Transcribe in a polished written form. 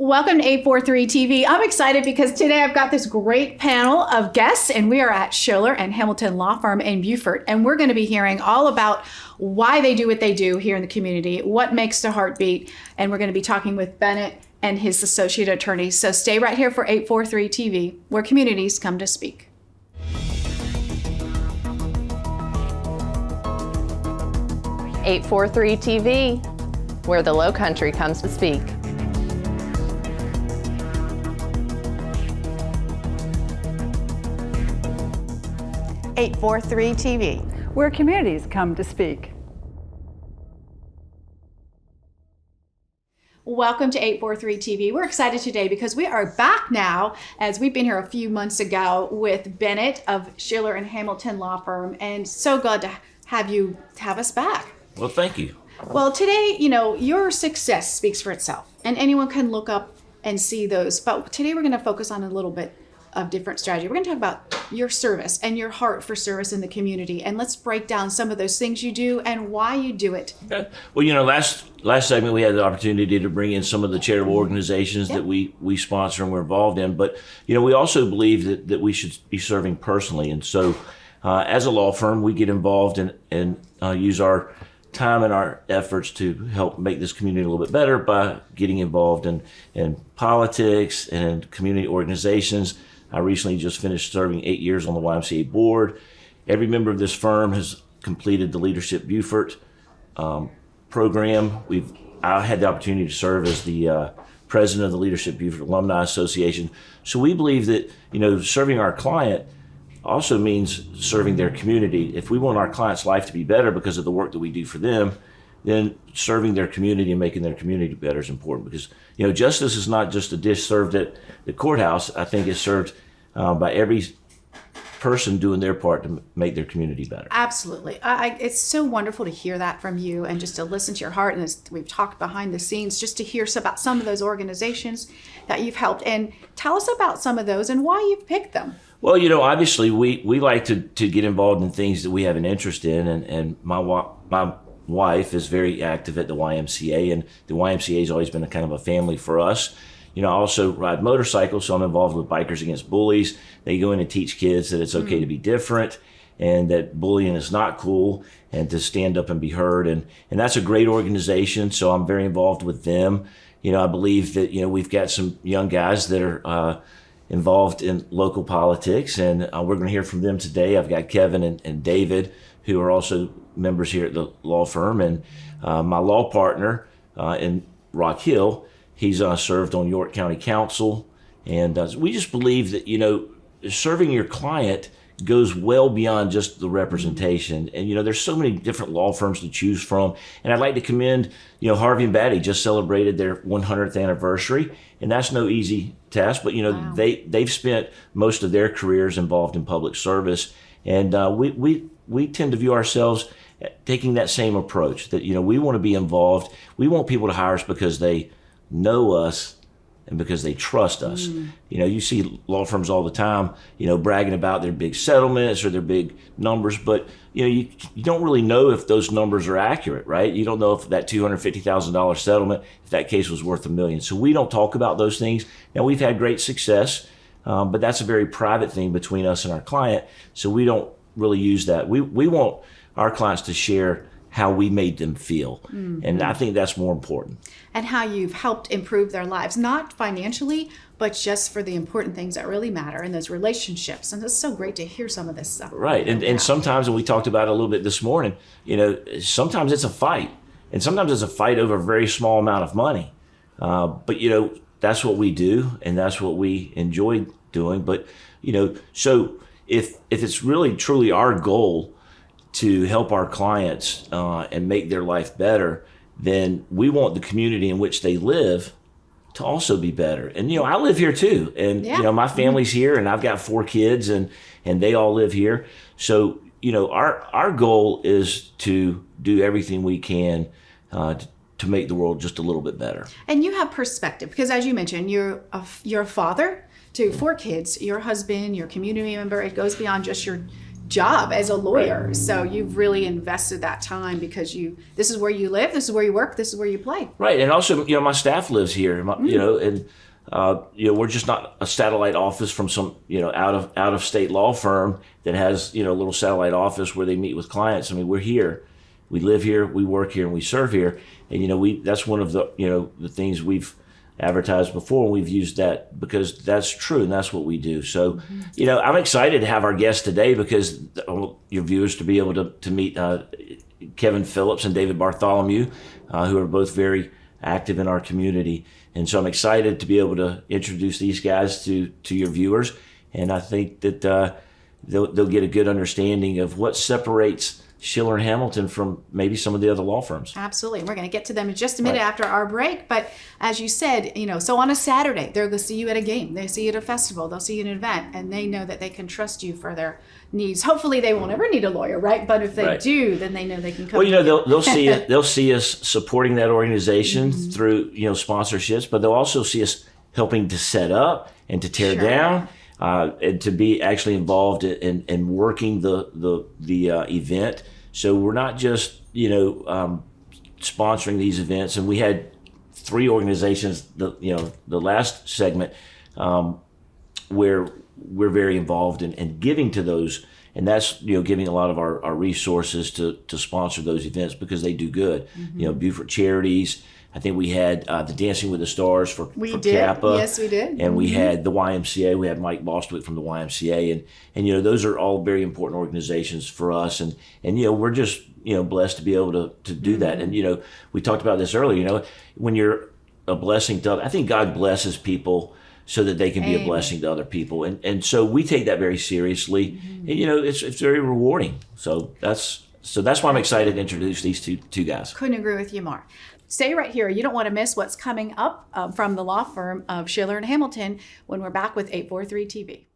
Welcome to 843 TV. I'm excited because today I've got this great panel of guests, and we are at Schiller and Hamilton Law Firm in Beaufort, and we're going to be hearing all about why they do what they do here in the community, what makes their heart beat, and we're going to be talking with Bennett and his associate attorneys. So stay right here for 843 TV, where communities come to speak. .843 TV, where the Low Country comes to speak. .843 TV, where communities come to speak. Welcome to 843 TV. We're excited today because we are back now, as we've been here a few months ago with Bennett of Schiller and Hamilton Law Firm, and so glad to have us back. Well, thank you. Well, today, your success speaks for itself, and anyone can look up and see those. But today we're going to focus on a little bit of different strategy. We're going to talk about your service and your heart for service in the community, and let's break down some of those things you do and why you do it. Okay. Well, last segment we had the opportunity to bring in some of the charitable organizations that we sponsor and we're involved in, but we also believe that we should be serving personally, and so as a law firm we get involved and use our time and our efforts to help make this community a little bit better by getting involved in politics and in community organizations. I recently just finished serving 8 years on the YMCA board. Every member of this firm has completed the Leadership Beaufort program. I had the opportunity to serve as the president of the Leadership Beaufort Alumni Association. So we believe that serving our client also means serving their community. If we want our client's life to be better because of the work that we do for them, then serving their community and making their community better is important, because justice is not just a dish served at the courthouse. I think it's served by every person doing their part to make their community better. Absolutely. It's so wonderful to hear that from you and just to listen to your heart. And as we've talked behind the scenes, just to hear about some of those organizations that you've helped. And tell us about some of those and why you've picked them. Well, obviously we like to get involved in things that we have an interest in, and my wife is very active at the YMCA, and the YMCA has always been a kind of a family for us. I also ride motorcycles, so I'm involved with Bikers Against Bullies. They go in and teach kids that it's okay to be different and that bullying is not cool and to stand up and be heard. And that's a great organization, so I'm very involved with them. I believe that, we've got some young guys that are involved in local politics, and we're going to hear from them today. I've got Kevin and David, who are also members here at the law firm, and my law partner in Rock Hill, he's served on York County Council, and we just believe that serving your client goes well beyond just the representation. And there's so many different law firms to choose from, and I'd like to commend Harvey and Batty just celebrated their 100th anniversary, and that's no easy task, but wow. they've spent most of their careers involved in public service, and we tend to view ourselves taking that same approach, that we want to be involved. We want people to hire us because they know us and because they trust us. You see law firms all the time, bragging about their big settlements or their big numbers, but you don't really know if those numbers are accurate, right? You don't know if that $250,000 settlement, if that case was worth $1 million. So we don't talk about those things. Now, we've had great success, but that's a very private thing between us and our client. So we don't really use that. We want our clients to share how we made them feel. And I think that's more important. And how you've helped improve their lives, not financially, but just for the important things that really matter in those relationships. And it's so great to hear some of this stuff. Right. And sometimes, and we talked about it a little bit this morning, sometimes it's a fight. And sometimes it's a fight over a very small amount of money. But, that's what we do, and that's what we enjoy doing. But, so if it's really truly our goal to help our clients and make their life better, then we want the community in which they live to also be better. And I live here too, and my family's here, and I've got 4 kids, and they all live here. So our goal is to do everything we can to make the world just a little bit better. And you have perspective, because as you mentioned, you're a father to 4 kids, your husband, your community member. It goes beyond just your job as a lawyer. So you've really invested that time because this is where you live, this is where you work, this is where you play. Right, and also, my staff lives here, and we're just not a satellite office from some, out of state law firm that has, a little satellite office where they meet with clients. I mean, we're here, we live here, we work here, and we serve here, and that's one of the, the things we've advertised before, and we've used that because that's true and that's what we do. So, I'm excited to have our guest today because I want your viewers to be able to meet Kevin Phillips and David Bartholomew, who are both very active in our community. And so I'm excited to be able to introduce these guys to your viewers. And I think that they'll get a good understanding of what separates Schiller and Hamilton from maybe some of the other law firms. Absolutely. We're going to get to them in just a minute after our break. But as you said, so on a Saturday, they're going to see you at a game. They see you at a festival. They'll see you at an event. And they know that they can trust you for their needs. Hopefully they won't ever need a lawyer, right? But if they do, then they know they can come. Well, they'll see us supporting that organization through, sponsorships, but they'll also see us helping to set up and to tear down. And to be actually involved in working the event. So we're not just sponsoring these events, and we had 3 organizations the last segment where we're very involved in giving to those, and that's giving a lot of our resources to sponsor those events because they do good. Beaufort Charities. I think we had the Dancing with the Stars for Kappa. Yes, we did. And we had the YMCA. We had Mike Bostwick from the YMCA. And those are all very important organizations for us. And we're just, blessed to be able to do that. And, we talked about this earlier, when you're a blessing to others, I think God blesses people so that they can be a blessing to other people. And so we take that very seriously. And, it's very rewarding. So that's why I'm excited to introduce these two guys. Couldn't agree with you more. Stay right here. You don't want to miss what's coming up from the law firm of Schiller and Hamilton when we're back with 843 TV.